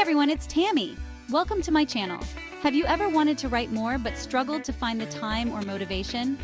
everyone, it's Tammy. Welcome to my channel. Have you ever wanted to write more but struggled to find the time or motivation?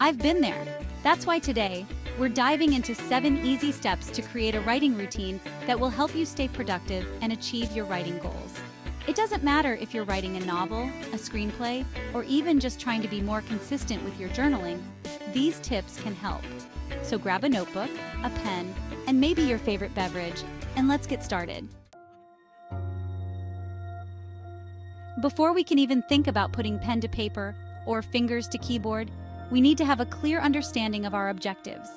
I've been there. That's why today, we're diving into 7 easy steps to create a writing routine that will help you stay productive and achieve your writing goals. It doesn't matter if you're writing a novel, a screenplay, or even just trying to be more consistent with your journaling, these tips can help. So grab a notebook, a pen, and maybe your favorite beverage, and let's get started. Before we can even think about putting pen to paper or fingers to keyboard, we need to have a clear understanding of our objectives.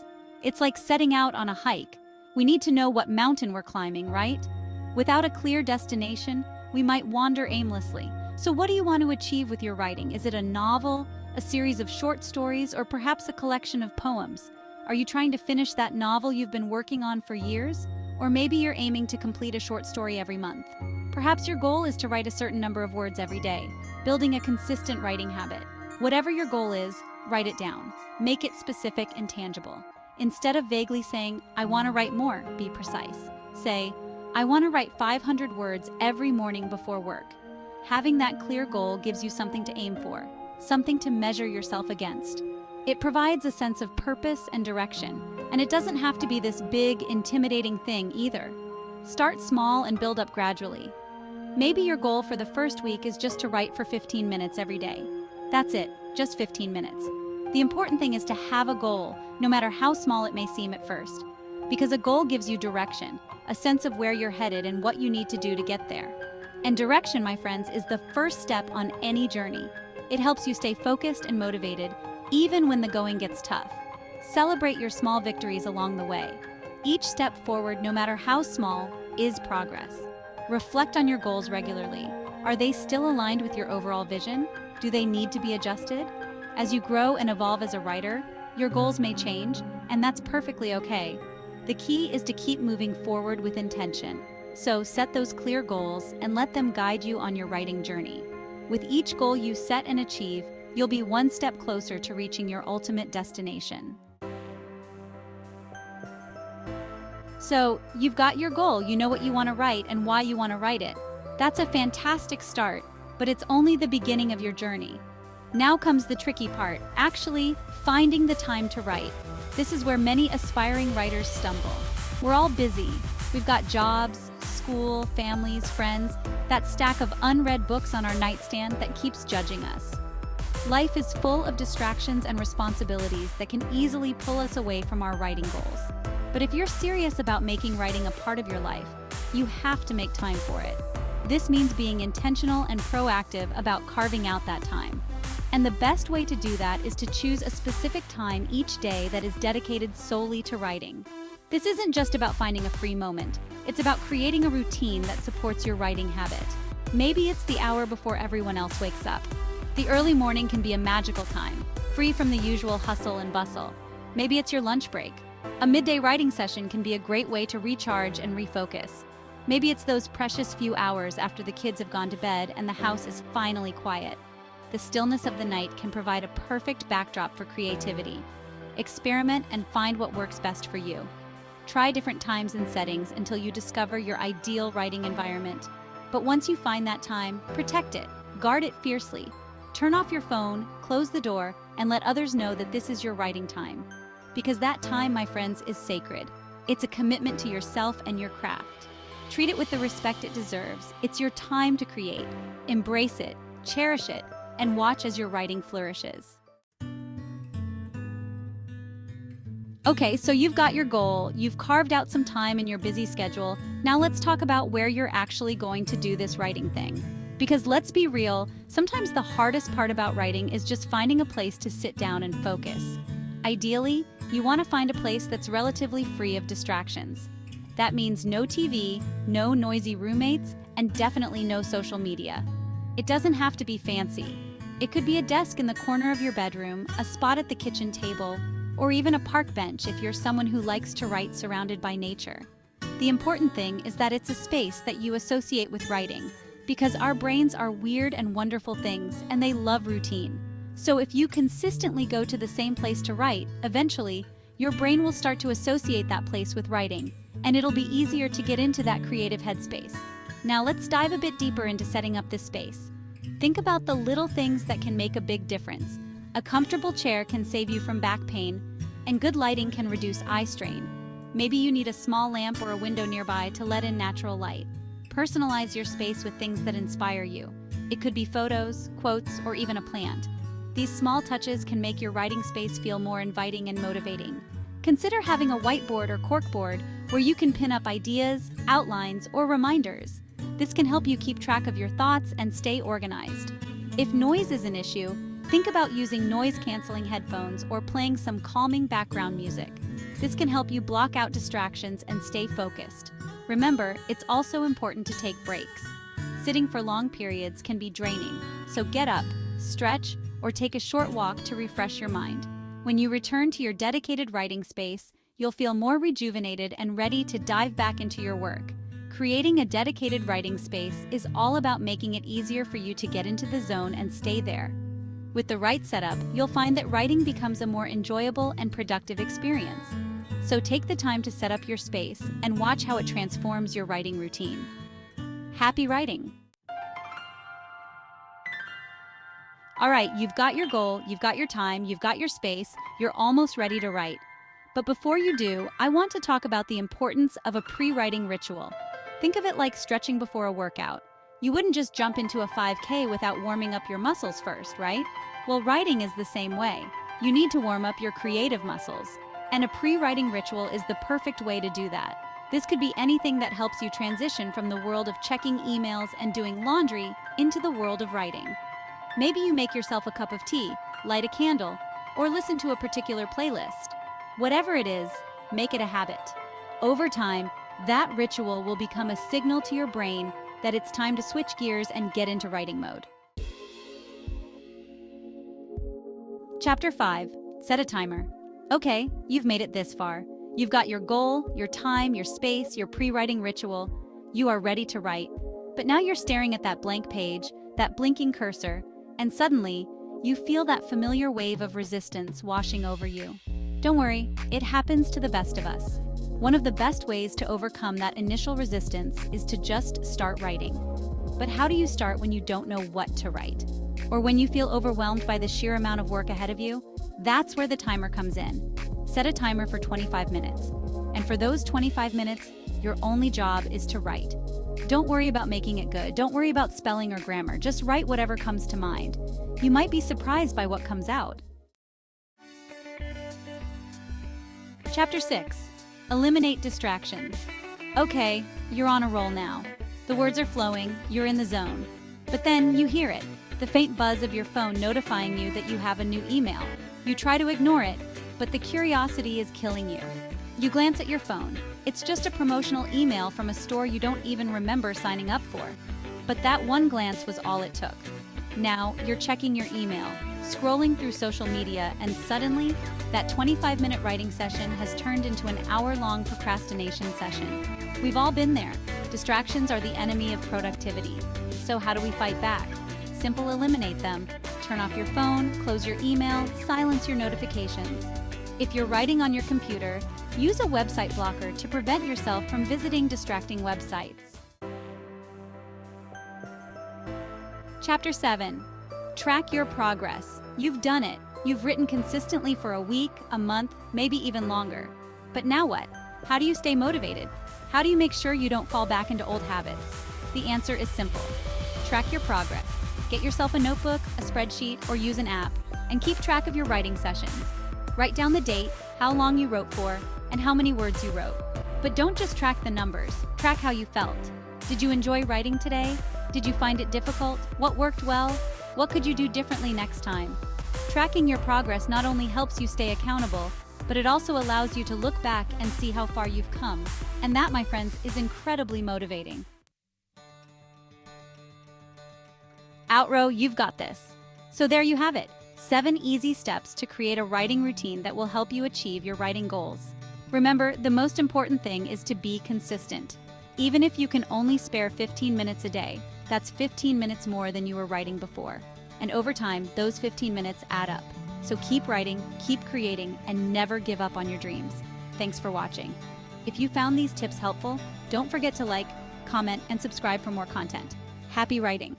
It's like setting out on a hike. We need to know what mountain we're climbing, right? Without a clear destination, we might wander aimlessly. So what do you want to achieve with your writing? Is it a novel, a series of short stories, or perhaps a collection of poems? Are you trying to finish that novel you've been working on for years? Or maybe you're aiming to complete a short story every month. Perhaps your goal is to write a certain number of words every day, building a consistent writing habit. Whatever your goal is, write it down. Make it specific and tangible. Instead of vaguely saying, I want to write more, be precise. Say, I want to write 500 words every morning before work. Having that clear goal gives you something to aim for, something to measure yourself against. It provides a sense of purpose and direction, and it doesn't have to be this big, intimidating thing either. Start small and build up gradually. Maybe your goal for the first week is just to write for 15 minutes every day. That's it, just 15 minutes. The important thing is to have a goal, no matter how small it may seem at first. Because a goal gives you direction, a sense of where you're headed and what you need to do to get there. And direction, my friends, is the first step on any journey. It helps you stay focused and motivated, even when the going gets tough. Celebrate your small victories along the way. Each step forward, no matter how small, is progress. Reflect on your goals regularly. Are they still aligned with your overall vision? Do they need to be adjusted? As you grow and evolve as a writer, your goals may change, and that's perfectly okay. The key is to keep moving forward with intention. So set those clear goals and let them guide you on your writing journey. With each goal you set and achieve, you'll be one step closer to reaching your ultimate destination. So, you've got your goal, you know what you want to write and why you want to write it. That's a fantastic start, but it's only the beginning of your journey. Now comes the tricky part, actually finding the time to write. This is where many aspiring writers stumble. We're all busy. We've got jobs, school, families, friends, that stack of unread books on our nightstand that keeps judging us. Life is full of distractions and responsibilities that can easily pull us away from our writing goals. But if you're serious about making writing a part of your life, you have to make time for it. This means being intentional and proactive about carving out that time. And the best way to do that is to choose a specific time each day that is dedicated solely to writing. This isn't just about finding a free moment. It's about creating a routine that supports your writing habit. Maybe it's the hour before everyone else wakes up. The early morning can be a magical time, free from the usual hustle and bustle. Maybe it's your lunch break. A midday writing session can be a great way to recharge and refocus. Maybe it's those precious few hours after the kids have gone to bed and the house is finally quiet. The stillness of the night can provide a perfect backdrop for creativity. Experiment and find what works best for you. Try different times and settings until you discover your ideal writing environment. But once you find that time, protect it, guard it fiercely. Turn off your phone, close the door, and let others know that this is your writing time. Because that time, my friends, is sacred. It's a commitment to yourself and your craft. Treat it with the respect it deserves. It's your time to create. Embrace it, cherish it, and watch as your writing flourishes. Okay, so you've got your goal, you've carved out some time in your busy schedule. Now let's talk about where you're actually going to do this writing thing. Because let's be real, sometimes the hardest part about writing is just finding a place to sit down and focus. Ideally, you want to find a place that's relatively free of distractions. That means no TV, no noisy roommates, and definitely no social media. It doesn't have to be fancy. It could be a desk in the corner of your bedroom, a spot at the kitchen table, or even a park bench if you're someone who likes to write surrounded by nature. The important thing is that it's a space that you associate with writing, because our brains are weird and wonderful things, and they love routine. So if you consistently go to the same place to write, eventually, your brain will start to associate that place with writing, and it'll be easier to get into that creative headspace. Now let's dive a bit deeper into setting up this space. Think about the little things that can make a big difference. A comfortable chair can save you from back pain, and good lighting can reduce eye strain. Maybe you need a small lamp or a window nearby to let in natural light. Personalize your space with things that inspire you. It could be photos, quotes, or even a plant. These small touches can make your writing space feel more inviting and motivating. Consider having a whiteboard or corkboard where you can pin up ideas, outlines, or reminders. This can help you keep track of your thoughts and stay organized. If noise is an issue, think about using noise-canceling headphones or playing some calming background music. This can help you block out distractions and stay focused. Remember, it's also important to take breaks. Sitting for long periods can be draining, so get up, stretch, or take a short walk to refresh your mind. When you return to your dedicated writing space, you'll feel more rejuvenated and ready to dive back into your work. Creating a dedicated writing space is all about making it easier for you to get into the zone and stay there. With the right setup, you'll find that writing becomes a more enjoyable and productive experience. So take the time to set up your space and watch how it transforms your writing routine. Happy writing! All right, you've got your goal, you've got your time, you've got your space, you're almost ready to write. But before you do, I want to talk about the importance of a pre-writing ritual. Think of it like stretching before a workout. You wouldn't just jump into a 5K without warming up your muscles first, right? Well, writing is the same way. You need to warm up your creative muscles. And a pre-writing ritual is the perfect way to do that. This could be anything that helps you transition from the world of checking emails and doing laundry into the world of writing. Maybe you make yourself a cup of tea, light a candle, or listen to a particular playlist. Whatever it is, make it a habit. Over time, that ritual will become a signal to your brain that it's time to switch gears and get into writing mode. Chapter 5. Set a timer. Okay, you've made it this far. You've got your goal, your time, your space, your pre-writing ritual. You are ready to write. But now you're staring at that blank page, that blinking cursor, and suddenly, you feel that familiar wave of resistance washing over you. Don't worry, it happens to the best of us. One of the best ways to overcome that initial resistance is to just start writing. But how do you start when you don't know what to write? Or when you feel overwhelmed by the sheer amount of work ahead of you? That's where the timer comes in. Set a timer for 25 minutes. And for those 25 minutes, your only job is to write. Don't worry about making it good. Don't worry about spelling or grammar. Just write whatever comes to mind. You might be surprised by what comes out. Chapter 6. Eliminate distractions. Okay, you're on a roll now. The words are flowing, you're in the zone. But then you hear it, the faint buzz of your phone notifying you that you have a new email. You try to ignore it, but the curiosity is killing you. You glance at your phone. It's just a promotional email from a store you don't even remember signing up for. But that one glance was all it took. Now, you're checking your email, scrolling through social media, and suddenly, that 25-minute writing session has turned into an hour-long procrastination session. We've all been there. Distractions are the enemy of productivity. So how do we fight back? Simple: eliminate them. Turn off your phone, close your email, silence your notifications. If you're writing on your computer, use a website blocker to prevent yourself from visiting distracting websites. Chapter 7. Track your progress. You've done it. You've written consistently for a week, a month, maybe even longer. But now what? How do you stay motivated? How do you make sure you don't fall back into old habits? The answer is simple. Track your progress. Get yourself a notebook, a spreadsheet, or use an app, and keep track of your writing sessions. Write down the date, how long you wrote for, and how many words you wrote. But don't just track the numbers, track how you felt. Did you enjoy writing today? Did you find it difficult? What worked well? What could you do differently next time? Tracking your progress not only helps you stay accountable, but it also allows you to look back and see how far you've come. And that, my friends, is incredibly motivating. Outrow, you've got this. So there you have it. 7 easy steps to create a writing routine that will help you achieve your writing goals. Remember, the most important thing is to be consistent. Even if you can only spare 15 minutes a day, that's 15 minutes more than you were writing before. And over time, those 15 minutes add up. So keep writing, keep creating, and never give up on your dreams. Thanks for watching. If you found these tips helpful, don't forget to like, comment, and subscribe for more content. Happy writing!